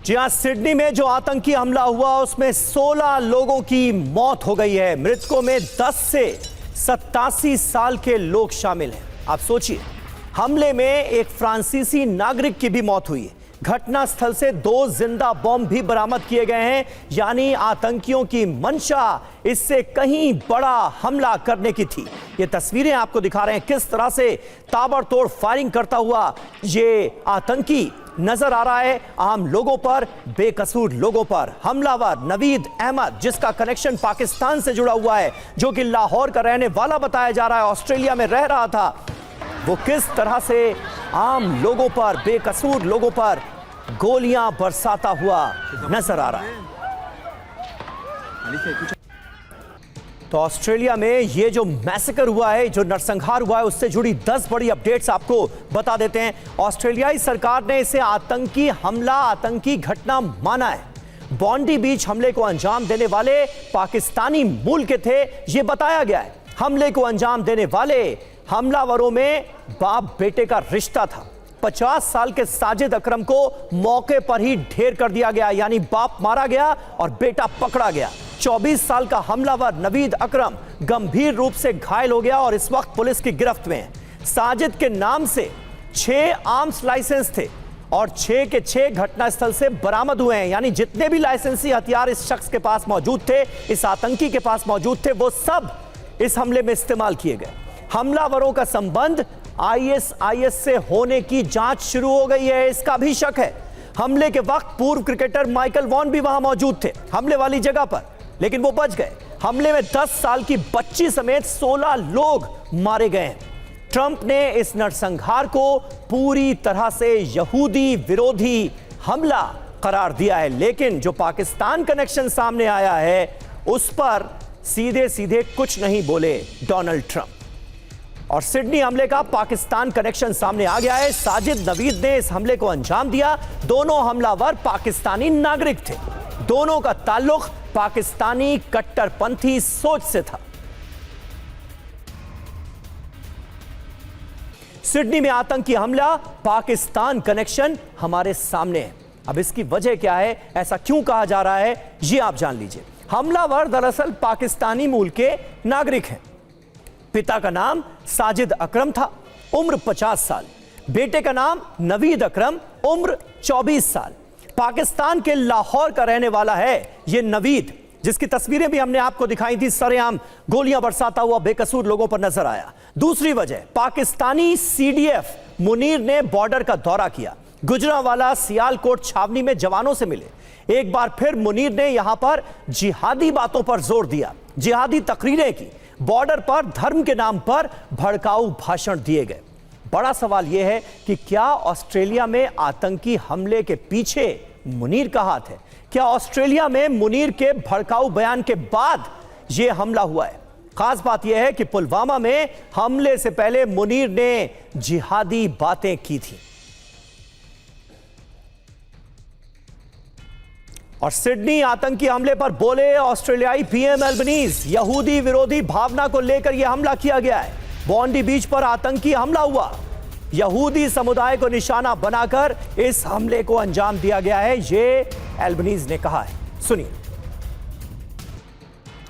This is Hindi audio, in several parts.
जी हां, सिडनी में जो आतंकी हमला हुआ उसमें 16 लोगों की मौत हो गई है। मृतकों में 10 से 87 साल के लोग शामिल हैं। आप सोचिए, हमले में एक फ्रांसीसी नागरिक की भी मौत हुई है। घटनास्थल से 2 जिंदा बॉम्ब भी बरामद किए गए हैं। यानी आतंकियों की मंशा इससे कहीं बड़ा हमला करने की थी। ये तस्वीरें आपको दिखा रहे हैं किस तरह से ताबड़तोड़ फायरिंग करता हुआ ये आतंकी नजर आ रहा है आम लोगों पर, बेकसूर लोगों पर। हमलावर नवीद अहमद, जिसका कनेक्शन पाकिस्तान से जुड़ा हुआ है, जो कि लाहौर का रहने वाला बताया जा रहा है, ऑस्ट्रेलिया में रह रहा था, वो किस तरह से आम लोगों पर, बेकसूर लोगों पर गोलियां बरसाता हुआ नजर आ रहा है। तो ऑस्ट्रेलिया में ये जो मैसेकर हुआ है, जो नरसंहार हुआ है, उससे जुड़ी 10 बड़ी अपडेट्स आपको बता देते हैं। ऑस्ट्रेलियाई सरकार ने इसे आतंकी हमला, आतंकी घटना माना है। बॉन्डी बीच हमले को अंजाम देने वाले पाकिस्तानी मूल के थे, यह बताया गया है। हमले को अंजाम देने वाले हमलावरों में बाप बेटे का रिश्ता था। 50 साल के साजिद अकरम को मौके पर ही ढेर कर दिया गया, यानी बाप मारा गया और बेटा पकड़ा गया। 24 साल का हमलावर नवीद अकरम गंभीर रूप से घायल हो गया और इस वक्त पुलिस की गिरफ्त में है। साजिद के नाम से 6 आर्म्स लाइसेंस थे और 6 के 6 घटनास्थल से बरामद हुए हैं। यानी जितने भी लाइसेंसी हथियार इस शख्स के पास मौजूद थे, इस आतंकी के पास मौजूद थे, वो सब इस हमले में इस्तेमाल किए गए। हमलावरों का संबंध ISIS से होने की जांच शुरू हो गई है, इसका भी शक है। हमले के वक्त पूर्व क्रिकेटर माइकल वॉन भी वहां मौजूद थे हमले वाली जगह पर, लेकिन वो बच गए। हमले में 10 साल की बच्ची समेत 16 लोग मारे गए हैं। ट्रंप ने इस नरसंहार को पूरी तरह से यहूदी विरोधी हमला करार दिया है, लेकिन जो पाकिस्तान कनेक्शन सामने आया है उस पर सीधे सीधे कुछ नहीं बोले डोनाल्ड ट्रंप। और सिडनी हमले का पाकिस्तान कनेक्शन सामने आ गया है। साजिद नवीद ने इस हमले को अंजाम दिया। दोनों हमलावर पाकिस्तानी नागरिक थे। दोनों का ताल्लुक पाकिस्तानी कट्टरपंथी सोच से था। सिडनी में आतंकी हमला, पाकिस्तान कनेक्शन हमारे सामने है। अब इसकी वजह क्या है, ऐसा क्यों कहा जा रहा है, ये आप जान लीजिए। हमलावर दरअसल पाकिस्तानी मूल के नागरिक हैं। पिता का नाम साजिद अकरम था, उम्र 50 साल। बेटे का नाम नवीद अकरम, उम्र 24 साल। पाकिस्तान के लाहौर का रहने वाला है यह नवीद, जिसकी तस्वीरें भी हमने आपको दिखाई थी। सरेआम गोलियां बरसाता हुआ बेकसूर लोगों पर नजर आया। दूसरी वजह, पाकिस्तानी CDF मुनीर ने बॉर्डर का दौरा किया। गुजरांवाला सियालकोट छावनी में जवानों से मिले। एक बार फिर मुनीर ने यहां पर जिहादी बातों पर जोर दिया, जिहादी तकरीरें की। बॉर्डर पर धर्म के नाम पर भड़काऊ भाषण दिए गए। बड़ा सवाल यह है कि क्या ऑस्ट्रेलिया में आतंकी हमले के पीछे मुनीर का हाथ है? क्या ऑस्ट्रेलिया में मुनीर के भड़काऊ बयान के बाद यह हमला हुआ है? खास बात यह है कि पुलवामा में हमले से पहले मुनीर ने जिहादी बातें की थी। और सिडनी आतंकी हमले पर बोले ऑस्ट्रेलियाई PM एल्बनीज, यहूदी विरोधी भावना को लेकर यह हमला किया गया है। बॉन्डी बीच पर आतंकी हमला हुआ, यहूदी समुदाय को निशाना बनाकर इस हमले को अंजाम दिया गया है, ये एल्बनीज ने कहा है। सुनिए।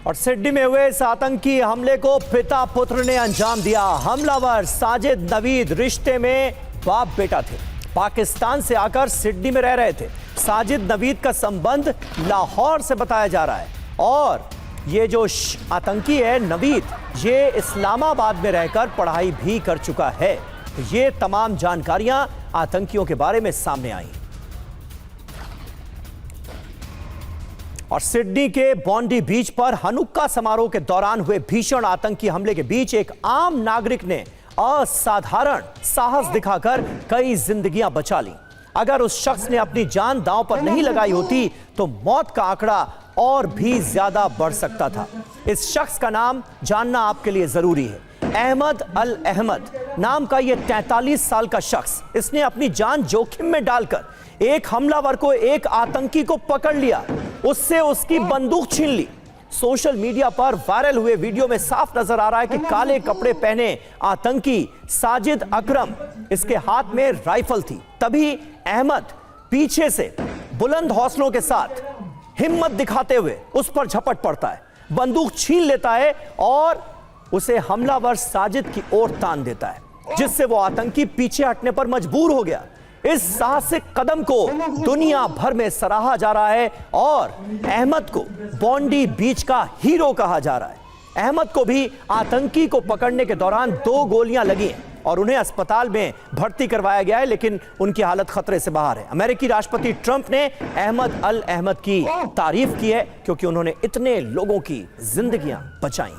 और सिडनी में हुए इस आतंकी हमले को पिता पुत्र ने अंजाम दिया। हमलावर साजिद नवीद रिश्ते में बाप बेटा थे, पाकिस्तान से आकर सिडनी में रह रहे थे। साजिद नवीद का संबंध लाहौर से बताया जा रहा है और ये जो आतंकी है नवीद, ये इस्लामाबाद में रहकर पढ़ाई भी कर चुका है। ये तमाम जानकारियां आतंकियों के बारे में सामने आई। और सिडनी के बॉन्डी बीच पर हनुक्का समारोह के दौरान हुए भीषण आतंकी हमले के बीच एक आम नागरिक ने असाधारण साहस दिखाकर कई जिंदगियां बचा ली। अगर उस शख्स ने अपनी जान दांव पर नहीं लगाई होती तो मौत का आंकड़ा और भी ज्यादा बढ़ सकता था। इस शख्स का नाम जानना आपके लिए जरूरी है। अहमद अल अहमद नाम का यह 43 साल का शख्स, इसने अपनी जान जोखिम में डालकर एक हमलावर को, एक आतंकी को पकड़ लिया, उससे उसकी बंदूक छीन ली। सोशल मीडिया पर वायरल हुए वीडियो में साफ नजर आ रहा है कि काले कपड़े पहने आतंकी साजिद अकरम, इसके हाथ में राइफल थी। तभी अहमद पीछे से बुलंद हौसलों के साथ हिम्मत दिखाते हुए उस पर झपट पड़ता है, बंदूक छीन लेता है और उसे हमलावर साजिद की ओर तान देता है, जिससे वो आतंकी पीछे हटने पर मजबूर हो गया। इस साहसिक कदम को दुनिया भर में सराहा जा रहा है और अहमद को बॉन्डी बीच का हीरो कहा जा रहा है। अहमद को भी आतंकी को पकड़ने के दौरान 2 गोलियां लगी हैं और उन्हें अस्पताल में भर्ती करवाया गया है, लेकिन उनकी हालत खतरे से बाहर है। अमेरिकी राष्ट्रपति ट्रंप ने अहमद अल अहमद की तारीफ की है क्योंकि उन्होंने इतने लोगों की जिंदगियां बचाई।